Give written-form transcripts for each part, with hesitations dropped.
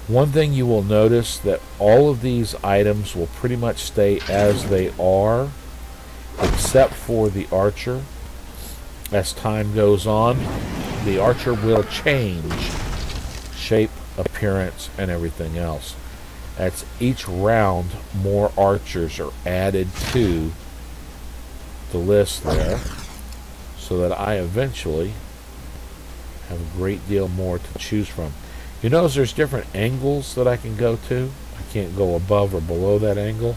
One thing you will notice that all of these items will pretty much stay as they are, except for the archer. As time goes on, the archer will change shape, appearance, and everything else. As each round, more archers are added to the list there, so that I eventually have a great deal more to choose from. You notice there's different angles that I can go to. I can't go above or below that angle.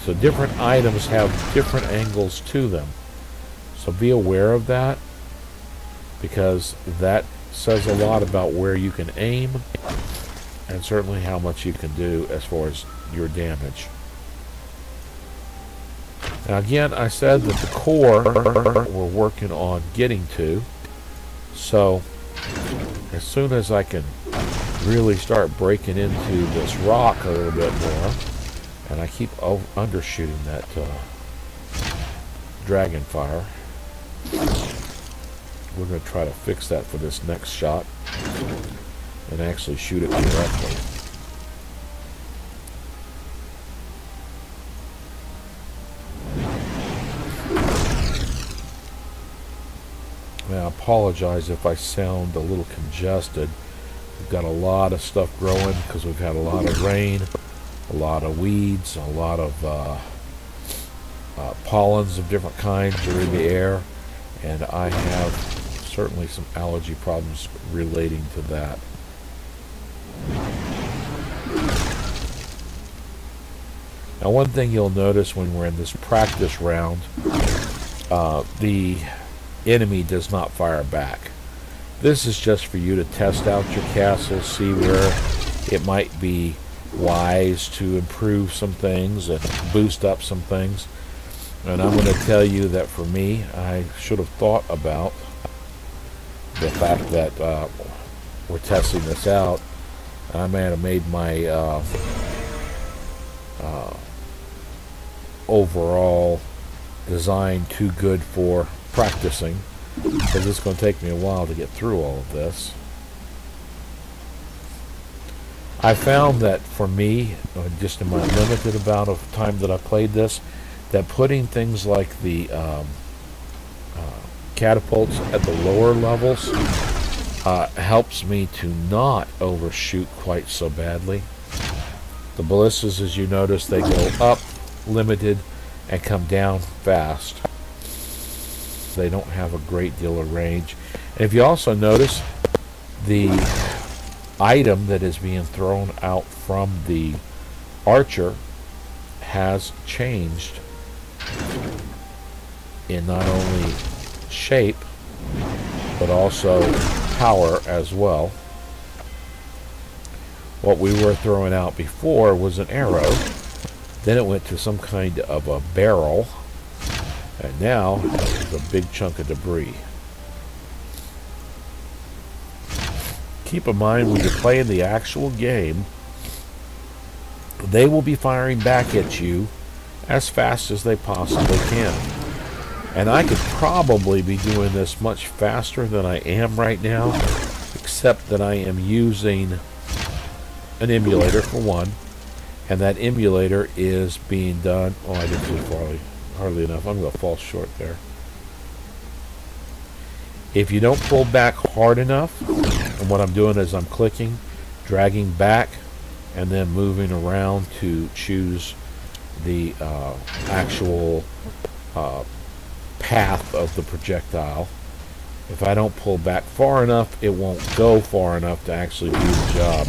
So different items have different angles to them. So be aware of that, because that says a lot about where you can aim and certainly how much you can do as far as your damage. Now again, I said that the core we're working on getting to. So as soon as I can really start breaking into this rock a little bit more, and I keep undershooting that dragon fire, we're going to try to fix that for this next shot and actually shoot it correctly. Now, I apologize if I sound a little congested. We've got a lot of stuff growing because we've had a lot of rain, a lot of weeds, a lot of pollens of different kinds are in the air, and I have certainly some allergy problems relating to that. Now, one thing you'll notice when we're in this practice round, the enemy does not fire back. This is just for you to test out your castle, see where it might be wise to improve some things and boost up some things. And I'm going to tell you that for me, I should have thought about the fact that we're testing this out. I may have made my overall design too good for practicing, because it's going to take me a while to get through all of this. I found that for me, just in my limited amount of time that I played this, that putting things like the catapults at the lower levels helps me to not overshoot quite so badly. The ballistas, as you notice, they go up limited and come down fast. They don't have a great deal of range. And if you also notice, the item that is being thrown out from the archer has changed in not only shape but also power as well. What we were throwing out before was an arrow, then it went to some kind of a barrel, and now it's a big chunk of debris. Keep in mind, when you're playing the actual game, they will be firing back at you as fast as they possibly can. And I could probably be doing this much faster than I am right now, except that I am using an emulator for one, and that emulator is being done. Oh, I didn't do hardly enough. I'm going to fall short there. If you don't pull back hard enough, and what I'm doing is I'm clicking, dragging back, and then moving around to choose the actual path of the projectile. If I don't pull back far enough, it won't go far enough to actually do the job.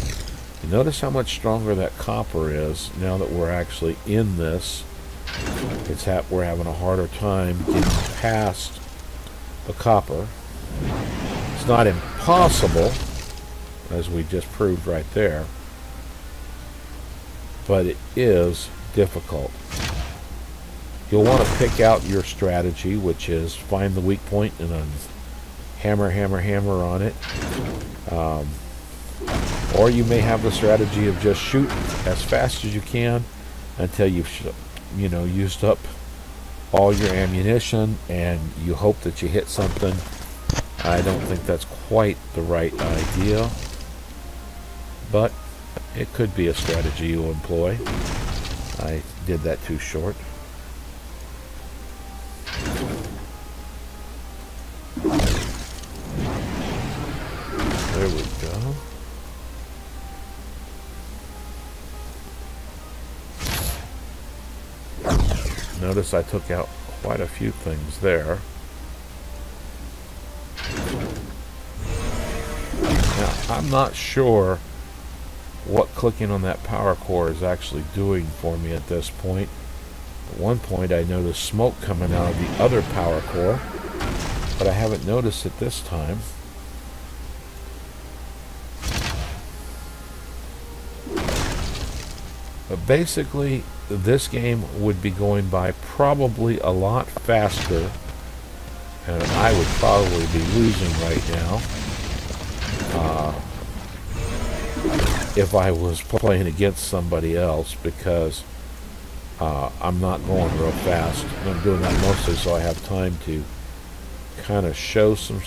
You notice how much stronger that copper is now that we're actually in this. We're having a harder time getting past the copper. It's not impossible, as we just proved right there, but it is difficult. You'll want to pick out your strategy, which is find the weak point and then hammer, hammer, hammer on it. Or you may have the strategy of just shoot as fast as you can until you've used up all your ammunition and you hope that you hit something. I don't think that's quite the right idea, but It could be a strategy you employ. I did that too short. There we go. Notice I took out quite a few things there. Now, I'm not sure what clicking on that power core is actually doing for me at this point. At one point I noticed smoke coming out of the other power core, but I haven't noticed it this time. But basically, this game would be going by probably a lot faster, and I would probably be losing right now if I was playing against somebody else, because I'm not going real fast. I'm doing that mostly so I have time to kind of show some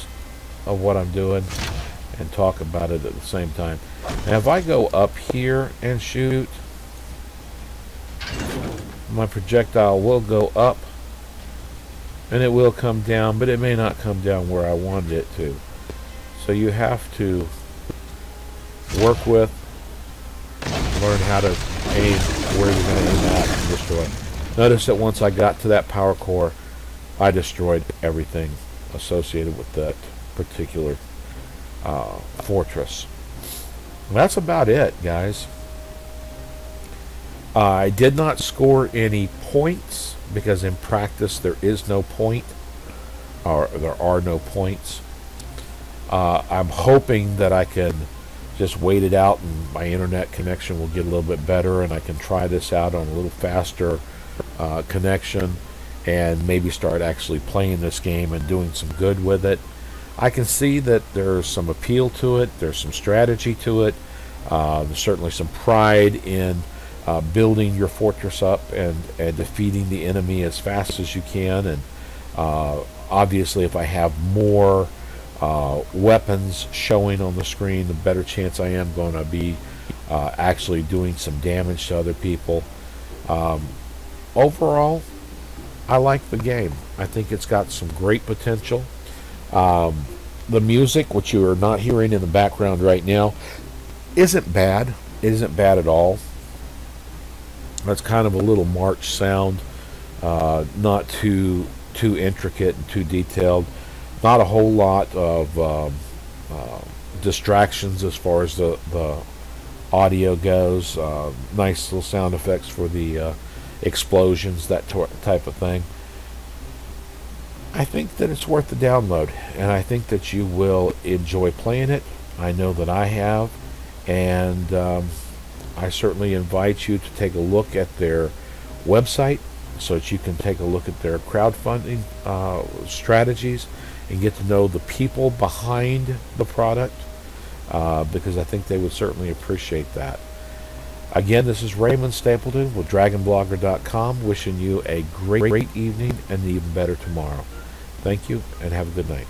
of what I'm doing and talk about it at the same time. Now, if I go up here and shoot, my projectile will go up and it will come down, but it may not come down where I wanted it to. So you have to work with, learn how to aim where you're going to aim at and destroy. Notice that once I got to that power core, I destroyed everything associated with that particular fortress. And that's about it, guys. I did not score any points because in practice there is no point, or there are no points. I'm hoping that I can just wait it out and my internet connection will get a little bit better and I can try this out on a little faster connection and maybe start actually playing this game and doing some good with it. I can see that there's some appeal to it, there's some strategy to it, there's certainly some pride in building your fortress up and defeating the enemy as fast as you can, and obviously if I have more weapons showing on the screen, the better chance I am going to be actually doing some damage to other people. Overall, I like the game. I think it's got some great potential. The music, which you are not hearing in the background right now, isn't bad. It isn't bad at all. That's kind of a little march sound, not too intricate and too detailed. Not a whole lot of distractions as far as the audio goes. Nice little sound effects for the explosions, that type of thing. I think that it's worth the download, and I think that you will enjoy playing it. I know that I have, and I certainly invite you to take a look at their website so that you can take a look at their crowdfunding strategies and get to know the people behind the product, because I think they would certainly appreciate that. Again, this is Raymond Stapleton with DragonBlogger.com, wishing you a great evening and an even better tomorrow. Thank you, and have a good night.